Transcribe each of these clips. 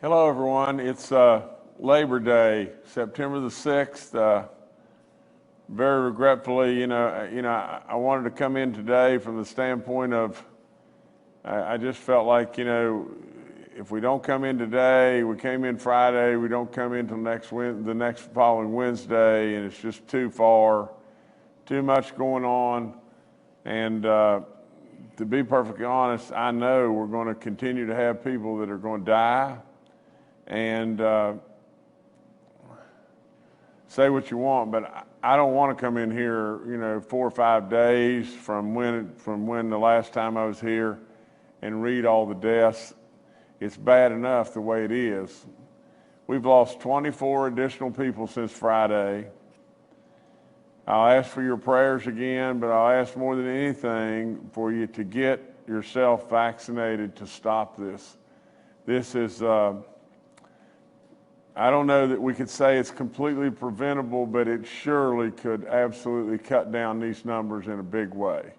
Hello, everyone. It's Labor Day, September the 6th. Very regretfully, I wanted to come in today from the standpoint of, I just felt like, if we don't come in today, we came in Friday, we don't come in till the next following Wednesday, and it's just too far, too much going on. And to be perfectly honest, I know we're going to continue to have people that are going to die. And say what you want, but I don't want to come in here, 4 or 5 days from when the last time I was here and read all the deaths. It's bad enough the way it is. We've lost 24 additional people since Friday. I'll ask for your prayers again, but I'll ask more than anything for you to get yourself vaccinated to stop this. This is, I don't know that we could say it's completely preventable, but it surely could absolutely cut down these numbers in a big way.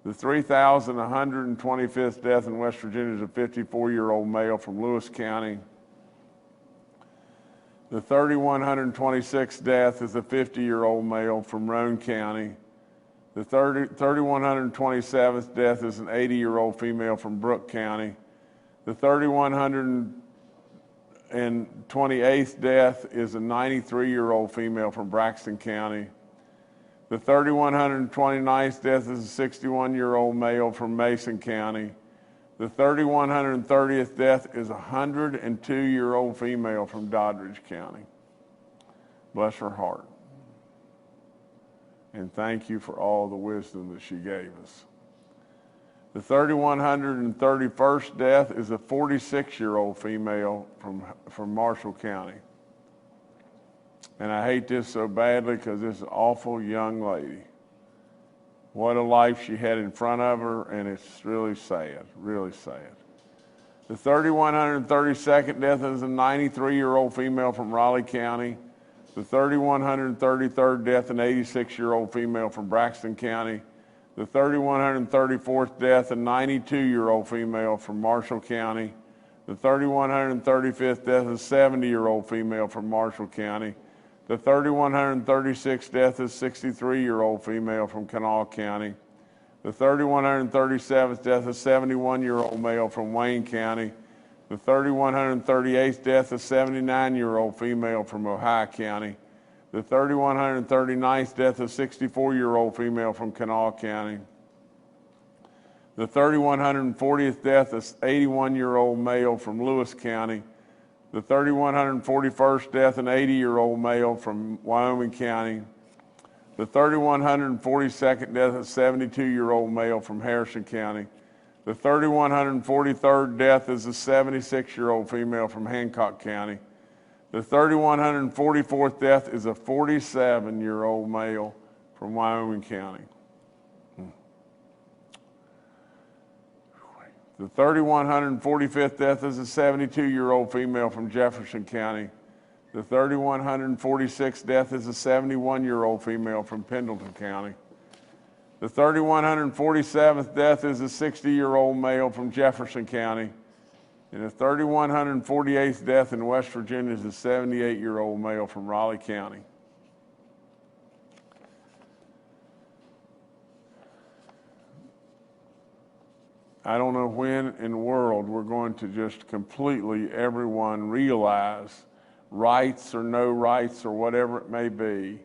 The 3,125th death in West Virginia is a 54-year-old male from Lewis County. The 3,126th death is a 50-year-old male from Roane County. The 3,127th death is an 80-year-old female from Brooke County. The 3,128th death is a 93-year-old female from Braxton County. The 3,129th death is a 61-year-old male from Mason County. The 3,130th death is a 102-year-old female from Doddridge County. Bless her heart. And thank you for all the wisdom that she gave us. The 3,131st death is a 46-year-old female from Marshall County. And I hate this so badly because this is an awful young lady. What a life she had in front of her, and it's really sad, really sad. The 3,132nd death is a 93-year-old female from Raleigh County. The 3,133rd death, an 86-year-old female from Braxton County. The 3,134th death, a 92-year-old female from Marshall County. The 3,135th death, a 70-year-old female from Marshall County. The 3,136th death is a 63-year-old female from Kanawha County. The 3,137th death is a 71-year-old male from Wayne County. The 3,138th death is a 79-year-old female from Ohio County. The 3,139th death is a 64-year-old female from Kanawha County. The 3,140th death is an 81-year-old male from Lewis County. The 3,141st death, an 80-year-old male from Wyoming County. The 3,142nd death, a 72-year-old male from Harrison County. The 3,143rd death is a 76-year-old female from Hancock County. The 3,144th death is a 47-year-old male from Wyoming County. The 3,145th death is a 72-year-old female from Jefferson County. The 3,146th death is a 71-year-old female from Pendleton County. The 3,147th death is a 60-year-old male from Jefferson County. And the 3,148th death in West Virginia is a 78-year-old male from Raleigh County. I don't know when in the world we're going to just completely, everyone realize, rights or no rights or whatever it may be,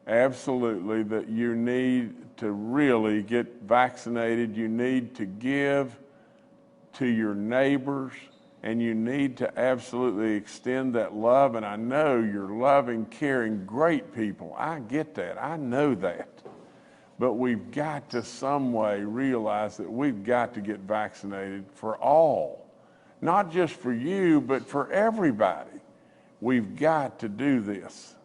absolutely that you need to really get vaccinated. You need to give to your neighbors, and you need to absolutely extend that love. And I know you're loving, caring, great people. I get that. I know that. But we've got to some way realize that we've got to get vaccinated for all, not just for you, but for everybody. We've got to do this.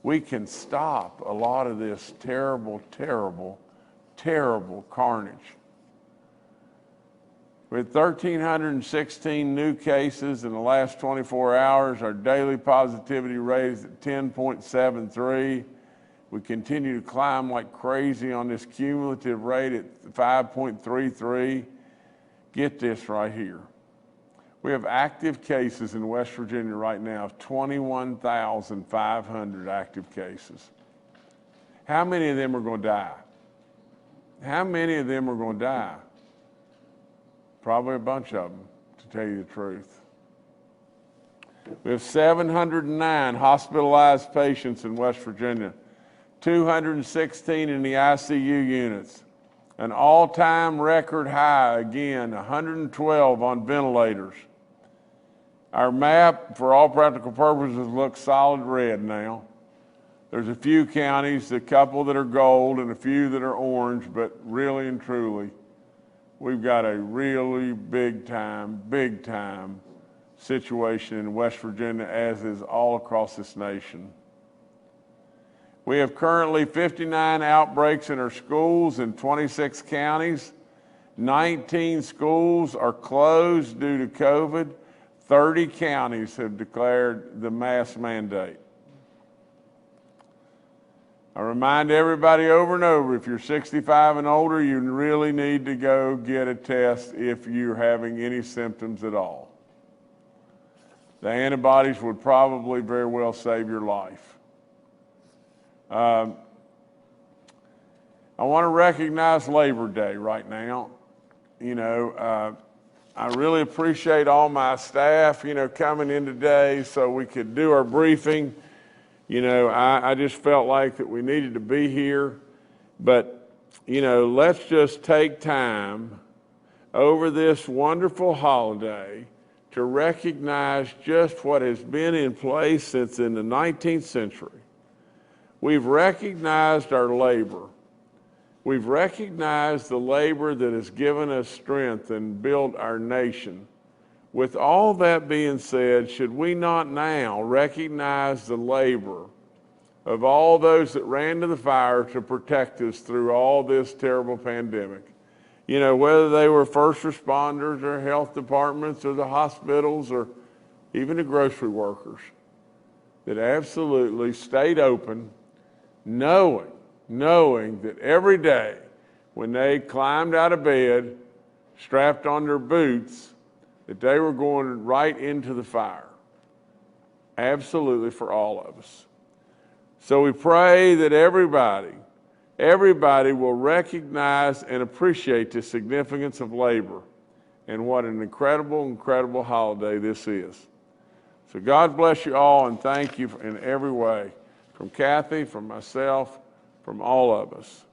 We can stop a lot of this terrible, terrible, terrible carnage. With 1,316 new cases in the last 24 hours, our daily positivity rate is at 10.73. We continue to climb like crazy on this cumulative rate at 5.33. Get this right here. We have active cases in West Virginia right now of 21,500 active cases. How many of them are going to die? How many of them are going to die? Probably a bunch of them, to tell you the truth. We have 709 hospitalized patients in West Virginia, 216 in the ICU units, an all-time record high, again, 112 on ventilators. Our map, for all practical purposes, looks solid red now. There's a few counties, a couple that are gold and a few that are orange, but really and truly, we've got a really big time situation in West Virginia, as is all across this nation. We have currently 59 outbreaks in our schools in 26 counties. 19 schools are closed due to COVID. 30 counties have declared the mask mandate. I remind everybody over and over, if you're 65 and older, you really need to go get a test if you're having any symptoms at all. The antibodies would probably very well save your life. I want to recognize Labor Day right now. I really appreciate all my staff, coming in today so we could do our briefing. I just felt like that we needed to be here. But, let's just take time over this wonderful holiday to recognize just what has been in place since in the 19th century. We've recognized our labor. We've recognized the labor that has given us strength and built our nation. With all that being said, should we not now recognize the labor of all those that ran to the fire to protect us through all this terrible pandemic? Whether they were first responders or health departments or the hospitals or even the grocery workers that absolutely stayed open, knowing that every day when they climbed out of bed, strapped on their boots, that they were going right into the fire. Absolutely for all of us. So we pray that everybody will recognize and appreciate the significance of labor and what an incredible holiday this is. So God bless you all and thank you in every way, from Kathy, from myself, from all of us.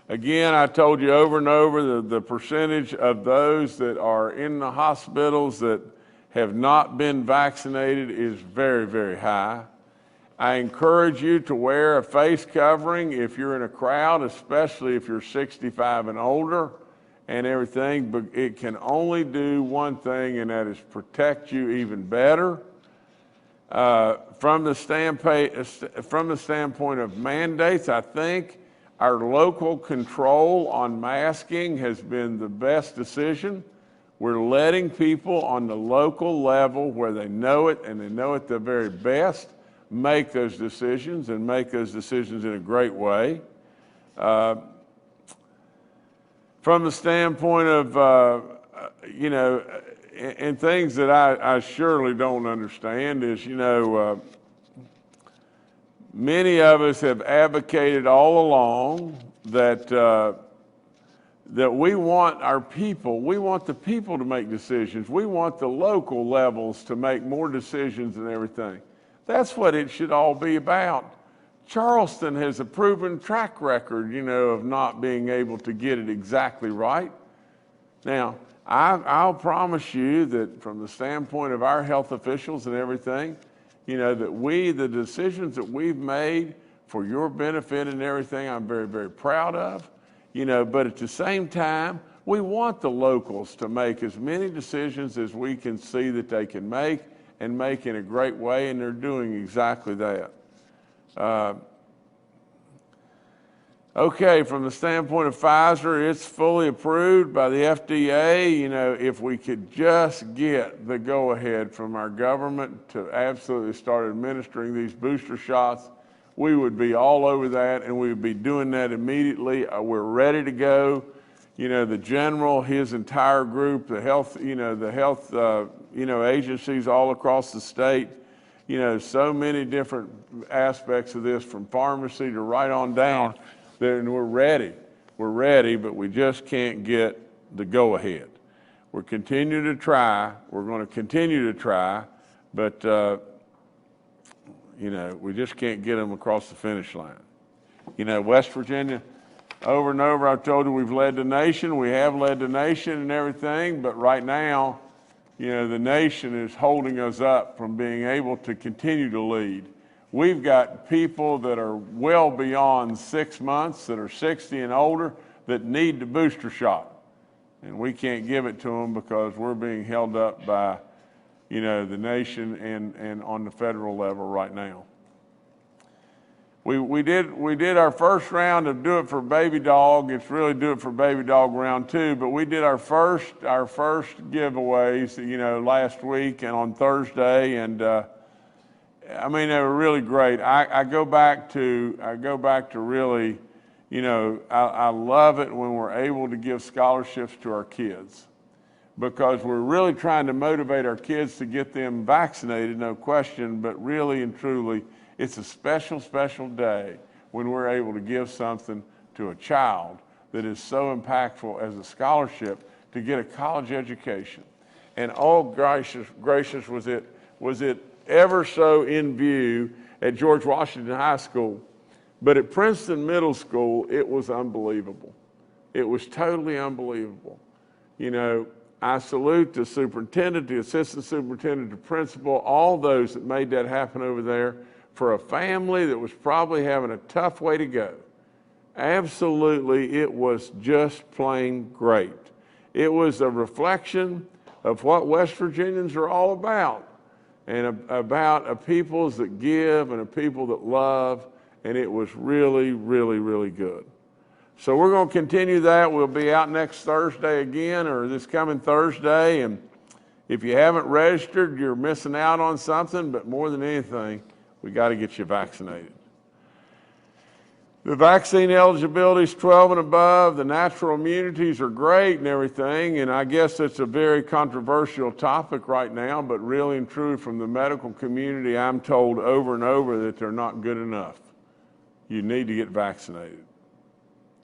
Again, I told you over and over the percentage of those that are in the hospitals that have not been vaccinated is very, very high. I encourage you to wear a face covering if you're in a crowd, especially if you're 65 and older and everything, but it can only do one thing, and that is protect you even better. From the standpoint of mandates, I think our local control on masking has been the best decision. We're letting people on the local level where they know it and they know it the very best make those decisions and make those decisions in a great way. From the standpoint of, and things that I surely don't understand is, many of us have advocated all along that we want the people to make decisions. We want the local levels to make more decisions and everything. That's what it should all be about. Charleston has a proven track record, of not being able to get it exactly right. Now, I'll promise you that from the standpoint of our health officials and everything, that the decisions that we've made for your benefit and everything, I'm very, very proud of. But at the same time, we want the locals to make as many decisions as we can see that they can make and make in a great way, and they're doing exactly that. Okay, from the standpoint of Pfizer, it's fully approved by the FDA. If we could just get the go-ahead from our government to absolutely start administering these booster shots, we would be all over that, and we would be doing that immediately. We're ready to go. the general, his entire group, the health, agencies all across the state, so many different aspects of this, from pharmacy to right on down, and we're ready. We're ready, but we just can't get the go-ahead. We're continuing to try. We're going to continue to try, but, we just can't get them across the finish line. West Virginia, over and over, I've told you we've led the nation. We have led the nation and everything, but right now, the nation is holding us up from being able to continue to lead. We've got people that are well beyond 6 months, that are 60 and older, that need the booster shot. And we can't give it to them because we're being held up by, the nation and on the federal level right now. We did our first round of Do It for Baby Dog. It's really Do It for Baby Dog round 2, but we did our first giveaways, last week and on Thursday, and they were really great. I go back to really, I love it when we're able to give scholarships to our kids, because we're really trying to motivate our kids to get them vaccinated, no question, but really and truly, it's a special, special day when we're able to give something to a child that is so impactful as a scholarship to get a college education. And oh, gracious, was it ever so in view at George Washington High School, but at Princeton Middle School, it was unbelievable. It was totally unbelievable. I salute the superintendent, the assistant superintendent, the principal, all those that made that happen over there for a family that was probably having a tough way to go. Absolutely, it was just plain great. It was a reflection of what West Virginians are all about, and about a people that give and a people that love, and it was really, really, really good. So we're going to continue that. We'll be out next Thursday again, or this coming Thursday, and if you haven't registered, you're missing out on something, but more than anything, we got to get you vaccinated. The vaccine eligibility is 12 and above. The natural immunities are great and everything, and I guess it's a very controversial topic right now, but really and truly from the medical community, I'm told over and over that they're not good enough. You need to get vaccinated.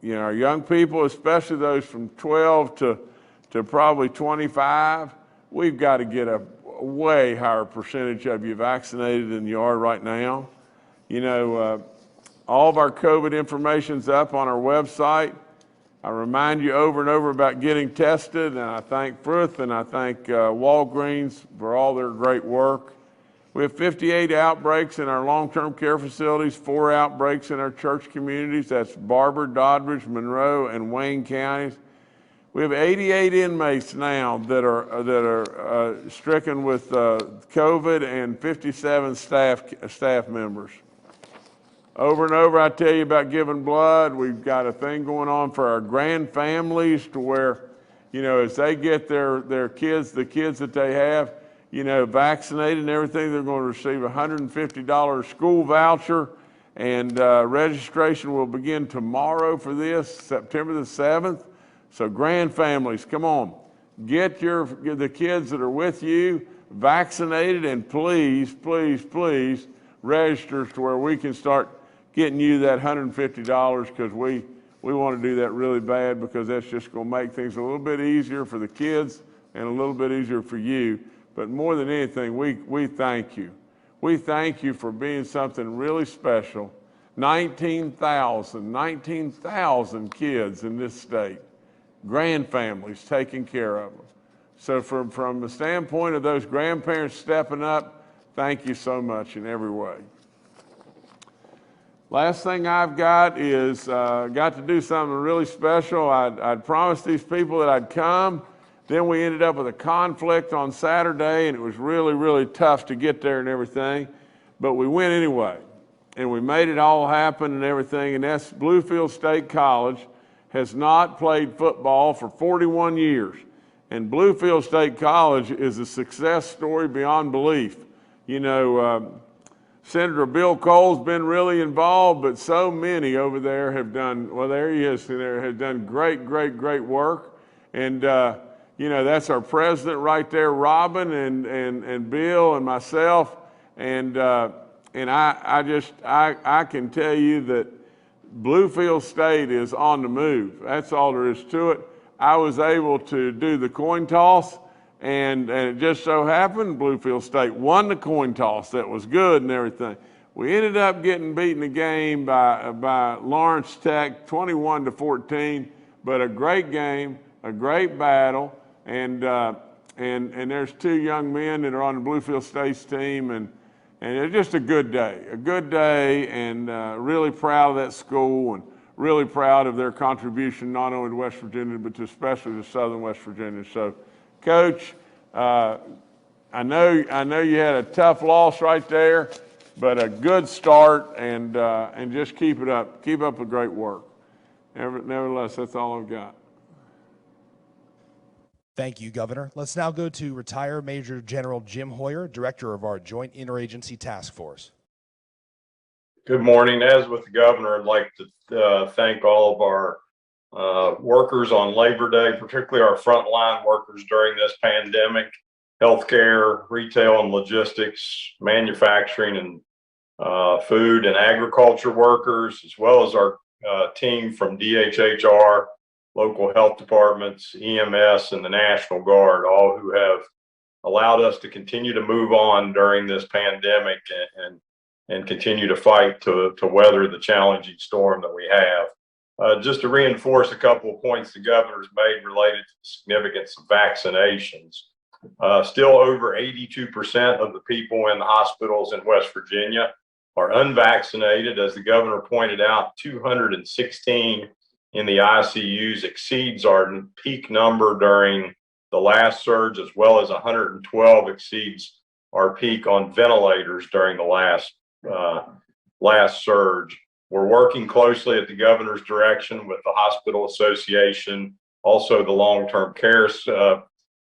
Our young people, especially those from 12 to probably 25, we've got to get a way higher percentage of you vaccinated than you are right now. All of our COVID information's up on our website. I remind you over and over about getting tested, and I thank Frith and I thank Walgreens for all their great work. We have 58 outbreaks in our long-term care facilities, 4 outbreaks in our church communities. That's Barber, Doddridge, Monroe, and Wayne counties. We have 88 inmates now that are stricken with COVID, and 57 staff members. Over and over, I tell you about giving blood. We've got a thing going on for our grand families to where, as they get their kids, the kids that they have, vaccinated and everything, they're going to receive a $150 school voucher, and registration will begin tomorrow for this, September the 7th. So grand families, come on, get the kids that are with you vaccinated, and please, please, please register to where we can start getting you that $150, because we want to do that really bad, because that's just going to make things a little bit easier for the kids and a little bit easier for you. But more than anything, we thank you. We thank you for being something really special. 19,000 kids in this state, grand families taking care of them. So from the standpoint of those grandparents stepping up, thank you so much in every way. Last thing I've got is got to do something really special. I'd promised these people that I'd come. Then we ended up with a conflict on Saturday, and it was really, really tough to get there and everything. But we went anyway, and we made it all happen and everything. And that's Bluefield State College has not played football for 41 years. And Bluefield State College is a success story beyond belief. Senator Bill Cole's been really involved, but so many over there have done, well, there he is, there have done great, great, great work. And, you know, that's our president right there, Robin and Bill and myself. And I can tell you that Bluefield State is on the move. That's all there is to it. I was able to do the coin toss, and it just so happened Bluefield State won the coin toss. That was good and everything. We ended up getting beaten the game by Lawrence Tech 21-14, but a great game, a great battle, and there's two young men that are on the Bluefield State's team, and it's just a good day, and really proud of that school, and really proud of their contribution not only to West Virginia, but especially to Southern West Virginia. So, Coach, I know you had a tough loss right there, but a good start, and just keep it up. Keep up the great work. Nevertheless, that's all I've got. Thank you, Governor. Let's now go to retired Major General Jim Hoyer, Director of our Joint Interagency Task Force. Good morning. As with the Governor, I'd like to thank all of our workers on Labor Day, particularly our frontline workers during this pandemic, healthcare, retail and logistics, manufacturing and food and agriculture workers, as well as our team from DHHR, local health departments, EMS, and the National Guard, all who have allowed us to continue to move on during this pandemic and continue to fight to weather the challenging storm that we have. Just to reinforce a couple of points the Governor's made related to the significance of vaccinations. Still over 82% of the people in the hospitals in West Virginia are unvaccinated. As the Governor pointed out, 216 in the ICUs exceeds our peak number during the last surge, as well as 112 exceeds our peak on ventilators during the last surge. We're working closely at the Governor's direction with the Hospital Association, also the Long-Term Care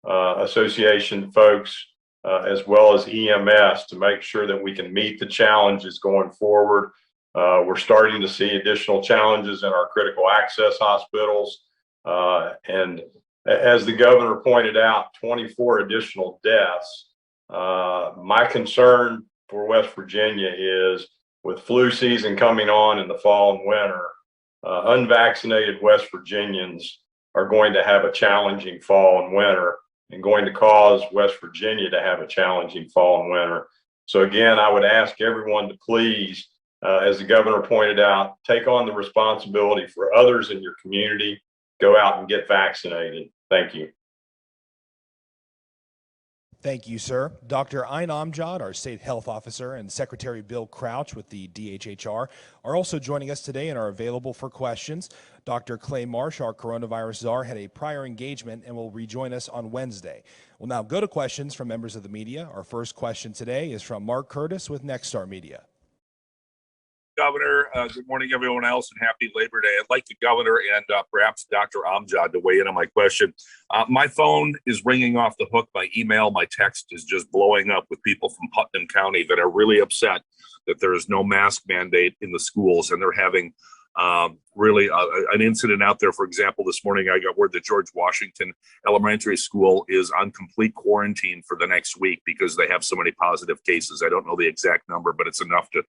Association folks, as well as EMS, to make sure that we can meet the challenges going forward. We're starting to see additional challenges in our critical access hospitals. And as the Governor pointed out, 24 additional deaths. My concern for West Virginia is, with flu season coming on in the fall and winter, unvaccinated West Virginians are going to have a challenging fall and winter, and going to cause West Virginia to have a challenging fall and winter. So again, I would ask everyone to please, as the Governor pointed out, take on the responsibility for others in your community. Go out and get vaccinated. Thank you. Thank you, sir. Dr. Ayn Amjad, our State Health Officer, and Secretary Bill Crouch with the DHHR are also joining us today and are available for questions. Dr. Clay Marsh, our coronavirus czar, had a prior engagement and will rejoin us on Wednesday. We'll now go to questions from members of the media. Our first question today is from Mark Curtis with Nexstar Media. Governor, good morning, everyone else, and happy Labor Day. I'd like the Governor and perhaps Dr. Amjad to weigh in on my question. My phone is ringing off the hook. My email, my text is just blowing up with people from Putnam County that are really upset that there is no mask mandate in the schools, and they're having really an incident out there. For example, this morning I got word that George Washington Elementary School is on complete quarantine for the next week because they have so many positive cases. I don't know the exact number, but it's enough to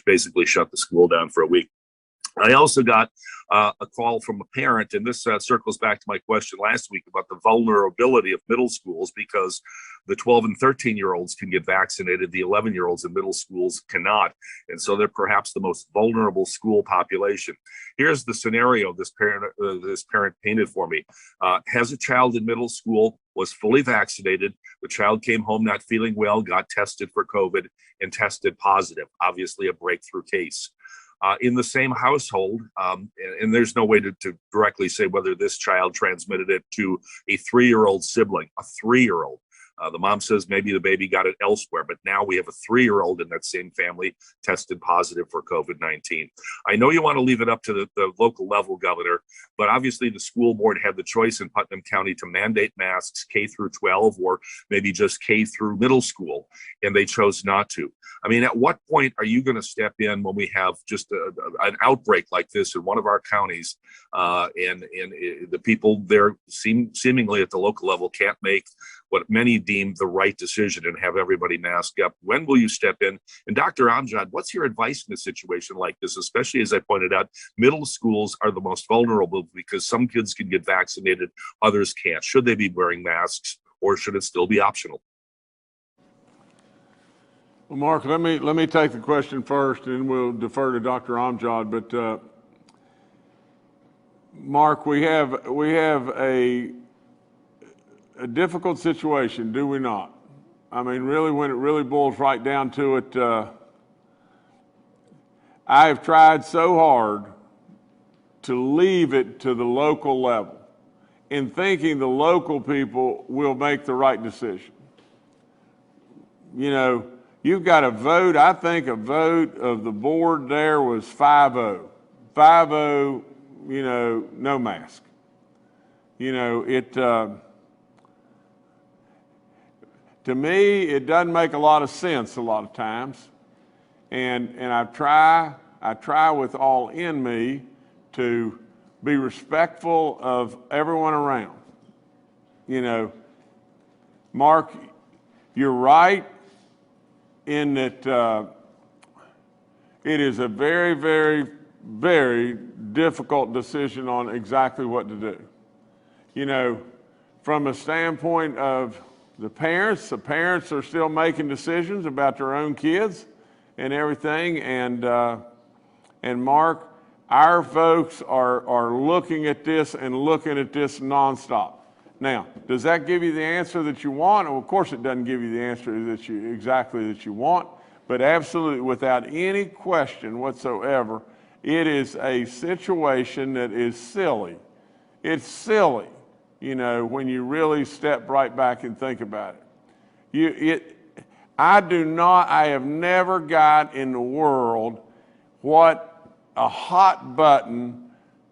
basically shut the school down for a week. I also got a call from a parent, and this circles back to my question last week about the vulnerability of middle schools, because the 12 and 13-year-olds can get vaccinated, the 11-year-olds in middle schools cannot, and so they're perhaps the most vulnerable school population. Here's the scenario this parent painted for me. Has a child in middle school, was fully vaccinated, the child came home not feeling well, got tested for COVID, and tested positive, obviously a breakthrough case. In the same household, and there's no way to directly say whether this child transmitted it to a 3-year-old sibling, a 3-year-old. The mom says maybe the baby got it elsewhere, but now we have a 3-year-old in that same family tested positive for COVID-19. I know you want to leave it up to the local level, Governor, but obviously the school board had the choice in Putnam County to mandate masks K through 12 or maybe just K through middle school, and they chose not to. I mean, at what point are you going to step in when we have just an outbreak like this in one of our counties, and the people there seemingly at the local level can't make what many deem the right decision and have everybody masked up? When will you step in? And Dr. Amjad, what's your advice in a situation like this, especially as I pointed out, middle schools are the most vulnerable because some kids can get vaccinated, others can't. Should they be wearing masks or should it still be optional? Well, Mark, let me take the question first, and we'll defer to Dr. Amjad. But Mark, we have a difficult situation, do we not? I mean, really, when it really boils right down to it, I have tried so hard to leave it to the local level in thinking the local people will make the right decision. You know, you've got a vote, I think a vote of the board there was 5-0. 5-0, you know, no mask. You know, to me, it doesn't make a lot of sense a lot of times. And I try with all in me to be respectful of everyone around. You know, Mark, you're right in that it is a very, very, very difficult decision on exactly what to do. You know, from a standpoint of the parents are still making decisions about their own kids and everything. And Mark, our folks are looking at this nonstop. Now, does that give you the answer that you want? Well, of course, it doesn't give you the answer that you want, but absolutely, without any question whatsoever, it is a situation that is silly. It's silly, you know, when you really step right back and think about it. I have never got in the world what a hot button,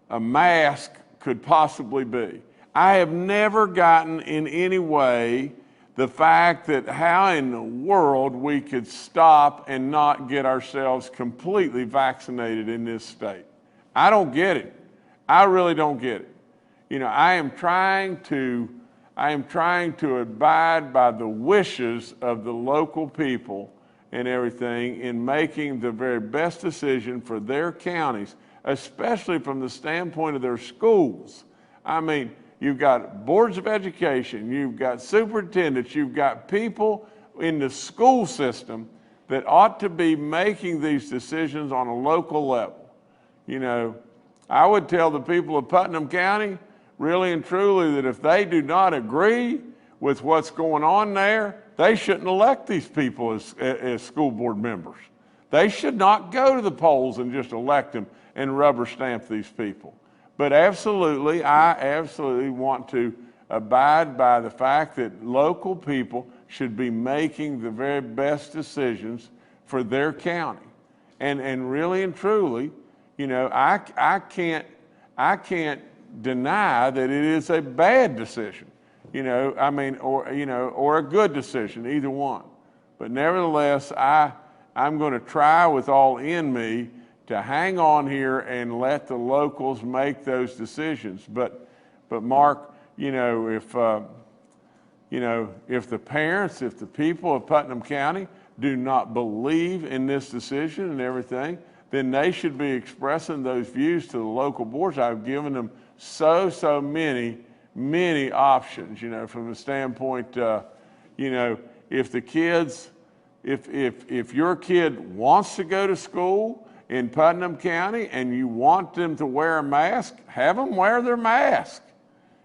a mask could possibly be. I have never gotten in any way the fact that how in the world we could stop and not get ourselves completely vaccinated in this state. I don't get it. I really don't get it. You know, I am trying to abide by the wishes of the local people and everything in making the very best decision for their counties, especially from the standpoint of their schools. I mean, you've got boards of education, you've got superintendents, you've got people in the school system that ought to be making these decisions on a local level. You know, I would tell the people of Putnam County, really and truly, that if they do not agree with what's going on there, they shouldn't elect these people as school board members. They should not go to the polls and just elect them and rubber stamp these people. But absolutely, I absolutely want to abide by the fact that local people should be making the very best decisions for their county. And really and truly, you know, I can't deny that it is a bad decision, you know, I mean, or a good decision, either one. But nevertheless, I'm going to try with all in me to hang on here and let the locals make those decisions. But Mark, you know, if the parents, if the people of Putnam County do not believe in this decision and everything, then they should be expressing those views to the local boards. I've given them so many options, you know, from the standpoint, you know, if your kid wants to go to school in Putnam County and you want them to wear a mask, have them wear their mask.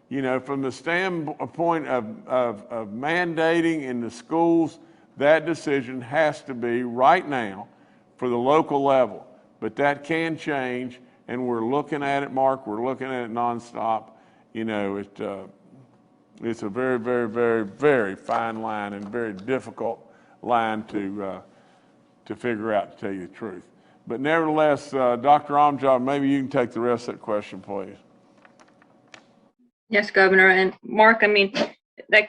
You know, from the standpoint of mandating in the schools, that decision has to be right now for the local level. But that can change, and we're looking at it, Mark. We're looking at it nonstop. You know, It's a very, very, very, very fine line and very difficult line to figure out, to tell you the truth. But nevertheless, Dr. Amjad, maybe you can take the rest of that question, please. Yes, Governor. And Mark, I mean, that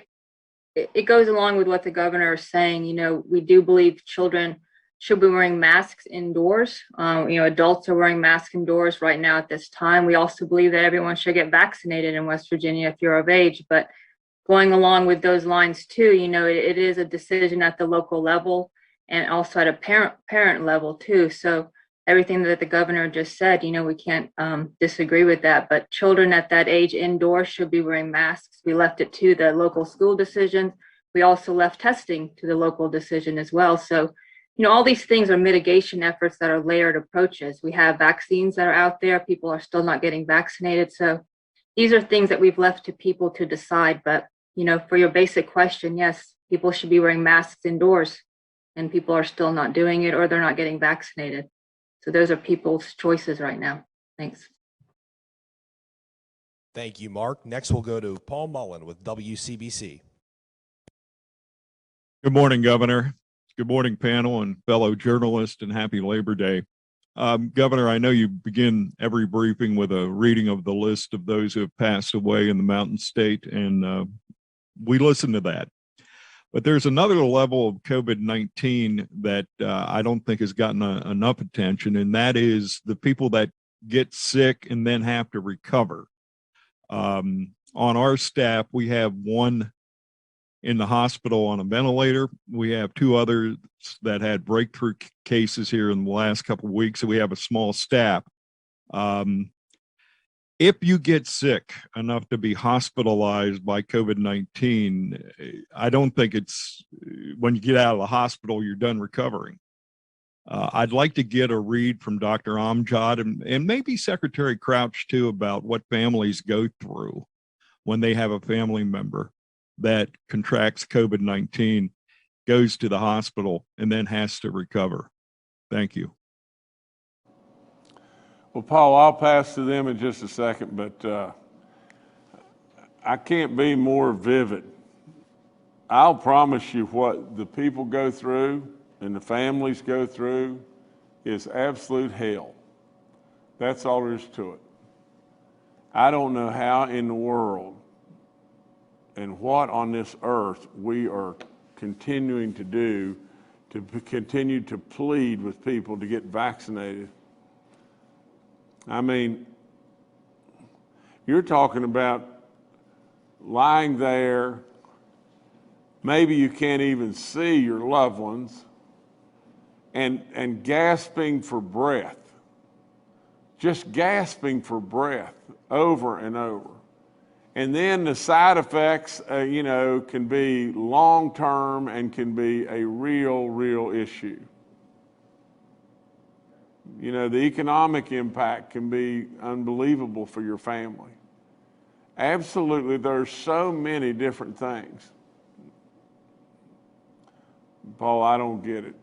it goes along with what the governor is saying. You know, we do believe children should be wearing masks indoors. You know, adults are wearing masks indoors right now at this time. We also believe that everyone should get vaccinated in West Virginia if you're of age. But going along with those lines too, you know, it is a decision at the local level and also at a parent level too. So everything that the governor just said, you know, we can't disagree with that. But children at that age indoors should be wearing masks. We left it to the local school decision. We also left testing to the local decision as well. So, you know, all these things are mitigation efforts that are layered approaches. We have vaccines that are out there. People are still not getting vaccinated. So these are things that we've left to people to decide. But, you know, for your basic question, yes, people should be wearing masks indoors, and people are still not doing it or they're not getting vaccinated. So those are people's choices right now. Thanks. Thank you, Mark. Next, we'll go to Paul Mullen with WCBC. Good morning, Governor. Good morning, panel and fellow journalists, and happy Labor Day. Governor, I know you begin every briefing with a reading of the list of those who have passed away in the Mountain State, and we listen to that. But there's another level of COVID-19 that I don't think has gotten enough attention, and that is the people that get sick and then have to recover. On our staff, we have one in the hospital on a ventilator. We have two others that had breakthrough cases here in the last couple of weeks, so we have a small staff. If you get sick enough to be hospitalized by COVID-19, I don't think it's when you get out of the hospital, you're done recovering. I'd like to get a read from Dr. Amjad and maybe Secretary Crouch too about what families go through when they have a family member that contracts COVID-19, goes to the hospital, and then has to recover. Thank you. Well, Paul, I'll pass to them in just a second, but I can't be more vivid. I'll promise you what the people go through and the families go through is absolute hell. That's all there is to it. I don't know how in the world and what on this earth we are continuing to do to continue to plead with people to get vaccinated. I mean, you're talking about lying there, maybe you can't even see your loved ones, and gasping for breath, just gasping for breath over and over. And then the side effects, you know, can be long-term and can be a real issue. You know, the economic impact can be unbelievable for your family. Absolutely, there's so many different things. Paul, I don't get it.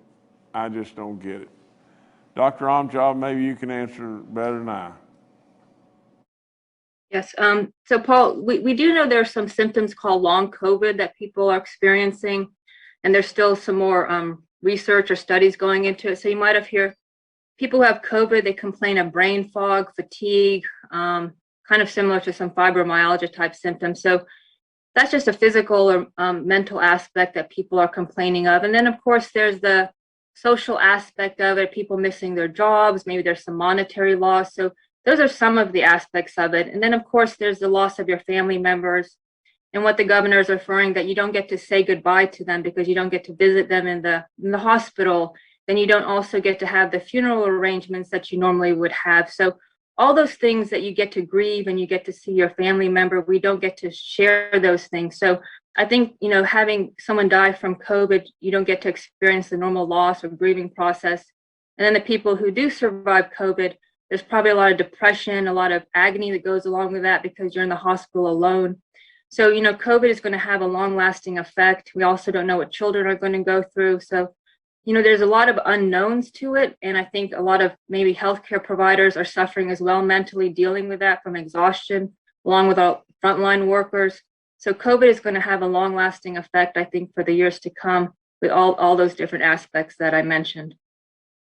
I just don't get it. Dr. Amjad, maybe you can answer better than I. Yes. So Paul, we do know there are some symptoms called long COVID that people are experiencing, and there's still some more research or studies going into it. So you might have heard people who have COVID, they complain of brain fog, fatigue, kind of similar to some fibromyalgia type symptoms. So that's just a physical or mental aspect that people are complaining of. And then of course there's the social aspect of it, people missing their jobs, maybe there's some monetary loss. So those are some of the aspects of it. And then of course there's the loss of your family members, and what the governor is referring that you don't get to say goodbye to them because you don't get to visit them in the hospital. Then you don't also get to have the funeral arrangements that you normally would have. So all those things that you get to grieve and you get to see your family member, we don't get to share those things. So I think, you know, having someone die from COVID, you don't get to experience the normal loss or grieving process. And then the people who do survive COVID, there's probably a lot of depression, a lot of agony that goes along with that because you're in the hospital alone. So, you know, COVID is going to have a long lasting effect. We also don't know what children are going to go through. So, you know, there's a lot of unknowns to it. And I think a lot of maybe healthcare providers are suffering as well, mentally dealing with that from exhaustion, along with our frontline workers. So COVID is going to have a long-lasting effect, I think, for the years to come with all those different aspects that I mentioned.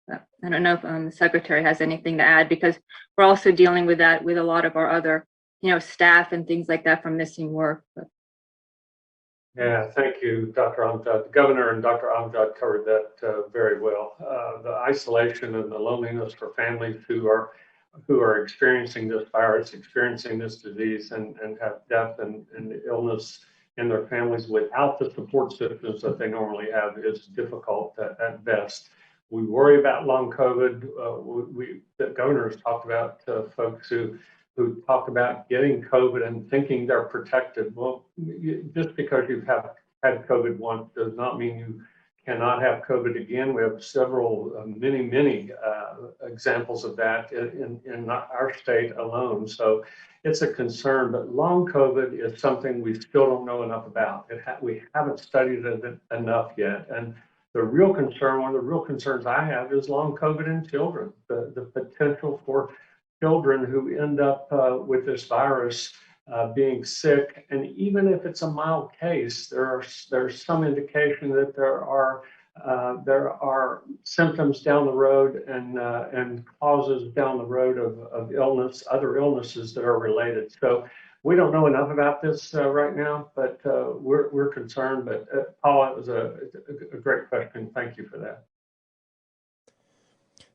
I don't know if the secretary has anything to add, because we're also dealing with that with a lot of our other, staff and things like that from missing work. But. Yeah, thank you, Dr. Amjad. The governor and Dr. Amjad covered that very well. The isolation and the loneliness for families who are experiencing this virus, experiencing this disease, and have death and illness in their families without the support systems that they normally have is difficult at best. We worry about long COVID. The governor has talked about folks who talk about getting COVID and thinking they're protected. Well, just because you've had COVID once does not mean you cannot have COVID again. We have several, many examples of that in our state alone. So it's a concern, but long COVID is something we still don't know enough about. We haven't studied it enough yet. And the real concern, one of the real concerns I have is long COVID in children, the potential for children who end up with this virus being sick. And even if it's a mild case, there's some indication that there are symptoms down the road and causes down the road of illness, other illnesses that are related. So we don't know enough about this right now, but we're concerned. But Paul, it was a great question. Thank you for that.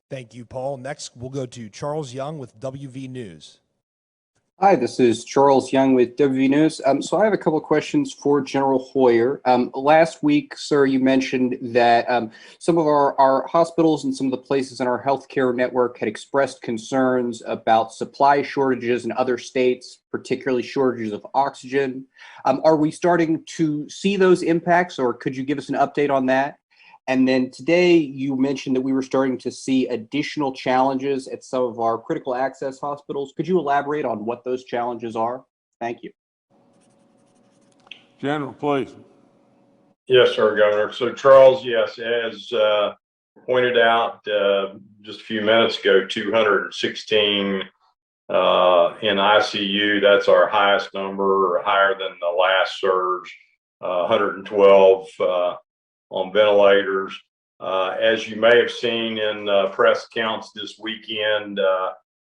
Thank you, Paul. Next, we'll go to Charles Young with WV News. Hi, this is Charles Young with WV News. So I have a couple of questions for General Hoyer. Last week, sir, you mentioned that some of our hospitals and some of the places in our healthcare network had expressed concerns about supply shortages in other states, particularly shortages of oxygen. Are we starting to see those impacts, or could you give us an update on that? And then today you mentioned that we were starting to see additional challenges at some of our critical access hospitals. Could you elaborate on what those challenges are? Thank you. General, please. Yes, sir, Governor. So Charles, yes, as pointed out just a few minutes ago, 216 in ICU. That's our highest number, higher than the last surge. 112 on ventilators. As you may have seen in press accounts this weekend,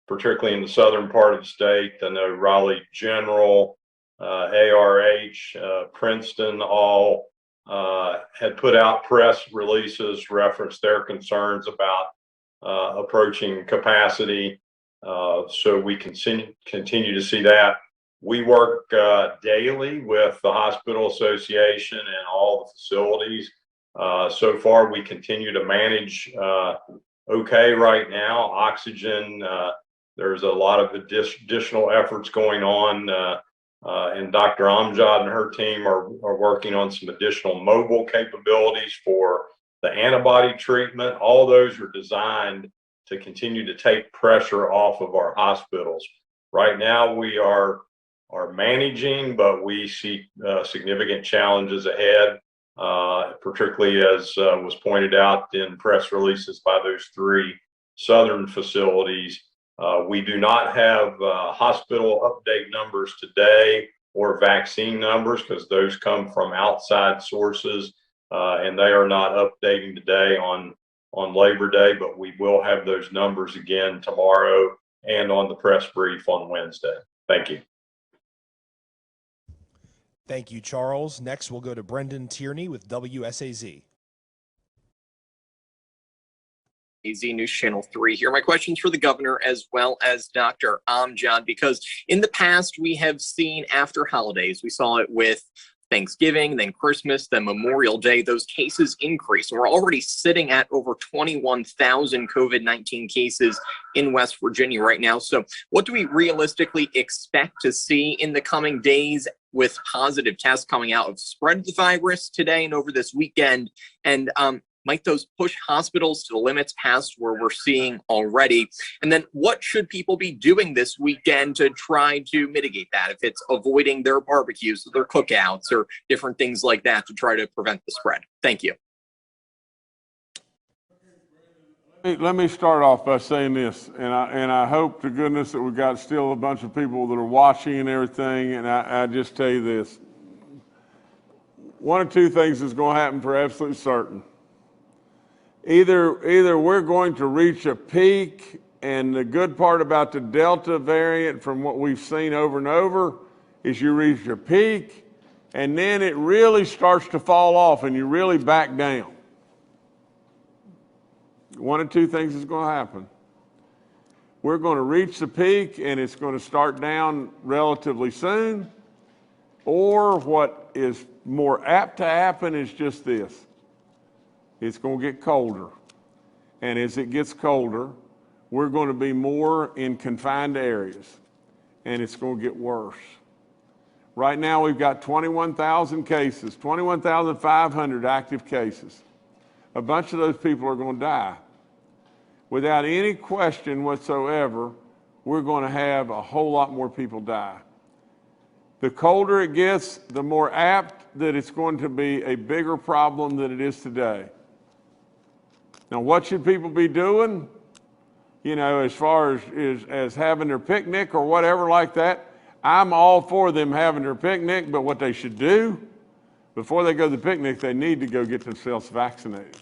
particularly in the southern part of the state, I know Raleigh General, ARH, Princeton, all had put out press releases, referenced their concerns about approaching capacity. So we continue to see that. We work daily with the Hospital Association and all the facilities. So far, we continue to manage okay right now. Oxygen, there's a lot of additional efforts going on, and Dr. Amjad and her team are working on some additional mobile capabilities for the antibody treatment. All those are designed to continue to take pressure off of our hospitals. Right now, we are managing, but we see significant challenges ahead. Particularly as was pointed out in press releases by those three southern facilities. We do not have hospital update numbers today or vaccine numbers because those come from outside sources and they are not updating today on Labor Day, but we will have those numbers again tomorrow and on the press brief on Wednesday. Thank you. Thank you, Charles. Next, we'll go to Brendan Tierney with WSAZ. AZ News Channel 3 here. My question's for the governor as well as Dr. Amjad, because in the past we have seen after holidays, we saw it with Thanksgiving, then Christmas, then Memorial Day, those cases increase. We're already sitting at over 21,000 COVID-19 cases in West Virginia right now. So what do we realistically expect to see in the coming days with positive tests coming out of spread of the virus today and over this weekend? And might those push hospitals to the limits past where we're seeing already? And then what should people be doing this weekend to try to mitigate that? If it's avoiding their barbecues, their cookouts, or different things like that to try to prevent the spread. Thank you. Let me start off by saying this, and I hope to goodness that we've got still a bunch of people that are watching and everything, and I just tell you this, one of two things is going to happen for absolute certain. Either we're going to reach a peak, and the good part about the Delta variant from what we've seen over and over is you reach a peak and then it really starts to fall off and you really back down. One of two things is going to happen. We're going to reach the peak and it's going to start down relatively soon, or what is more apt to happen is just this. It's going to get colder. And as it gets colder, we're going to be more in confined areas. And it's going to get worse. Right now, we've got 21,000 cases, 21,500 active cases. A bunch of those people are going to die. Without any question whatsoever, we're going to have a whole lot more people die. The colder it gets, the more apt that it's going to be a bigger problem than it is today. Now, what should people be doing? You know, as far as having their picnic or whatever like that, I'm all for them having their picnic, but what they should do, before they go to the picnic, they need to go get themselves vaccinated.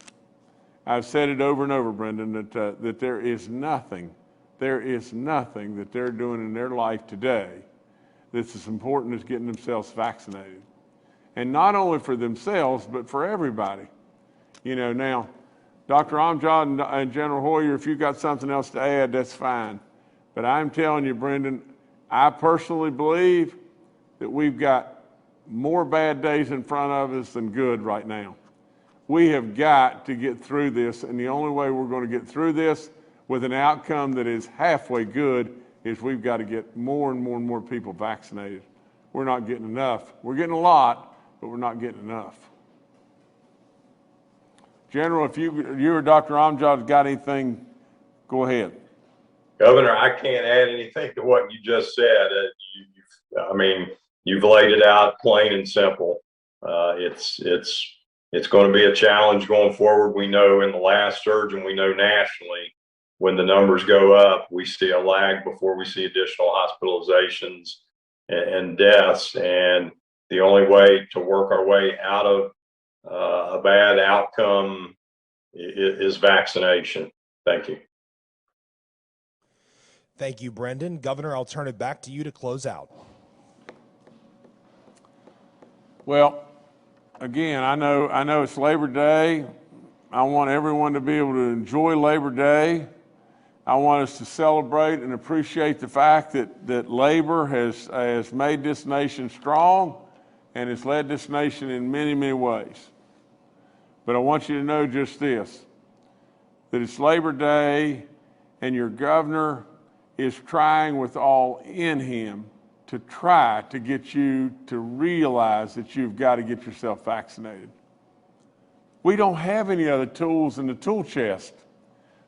I've said it over and over, Brendan, that there is nothing that they're doing in their life today that's as important as getting themselves vaccinated. And not only for themselves, but for everybody. You know, now, Dr. Amjad and General Hoyer, if you've got something else to add, that's fine. But I'm telling you, Brendan, I personally believe that we've got more bad days in front of us than good right now. We have got to get through this, and the only way we're going to get through this with an outcome that is halfway good is we've got to get more and more and more people vaccinated. We're not getting enough. We're getting a lot, but we're not getting enough. General, if you or Dr. Amjad got anything, go ahead. Governor, I can't add anything to what you just said. You've laid it out plain and simple. It's going to be a challenge going forward. We know in the last surge, and we know nationally, when the numbers go up, we see a lag before we see additional hospitalizations and deaths. And the only way to work our way out of a bad outcome is vaccination. Thank you. Thank you, Brendan. Governor, I'll turn it back to you to close out. Well, again, I know it's Labor Day. I want everyone to be able to enjoy Labor Day. I want us to celebrate and appreciate the fact that labor has made this nation strong and has led this nation in many, many ways. But I want you to know just this, that it's Labor Day and your governor is trying with all in him to try to get you to realize that you've got to get yourself vaccinated. We don't have any other tools in the tool chest.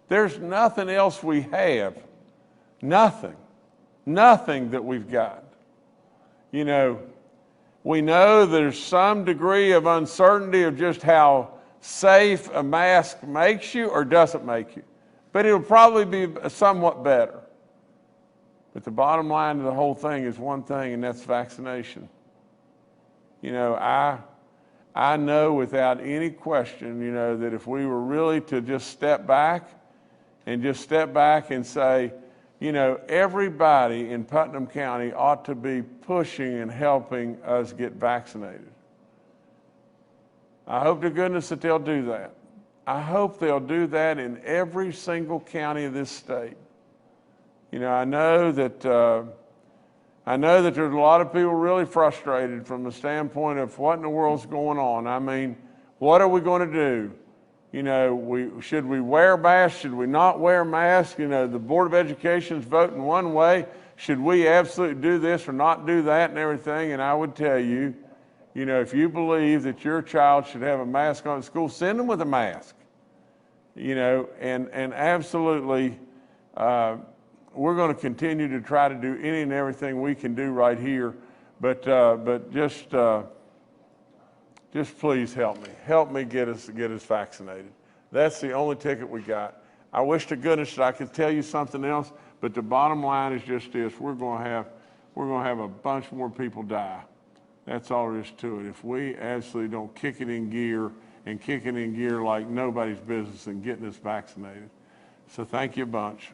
There's nothing else we have. Nothing that we've got. You know, we know there's some degree of uncertainty of just how safe a mask makes you or doesn't make you, but it'll probably be somewhat better. But the bottom line of the whole thing is one thing, and that's vaccination. You know, I know without any question, you know, that if we were really to just step back and say, you know, everybody in Putnam County ought to be pushing and helping us get vaccinated. I hope to goodness that they'll do that. I hope they'll do that in every single county of this state. You know, I know that there's a lot of people really frustrated from the standpoint of what in the world's going on. I mean, what are we going to do? You know, should we wear masks? Should we not wear masks? You know, the Board of Education's voting one way. Should we absolutely do this or not do that and everything? And I would tell you, you know, if you believe that your child should have a mask on at school, send them with a mask. You know, and absolutely, we're going to continue to try to do any and everything we can do right here, but just please help me. Help me get us vaccinated. That's the only ticket we got. I wish to goodness that I could tell you something else, but the bottom line is just this: we're going to have a bunch more people die. That's all there is to it. If we absolutely don't kick it in gear and kick it in gear like nobody's business and getting us vaccinated. So thank you a bunch.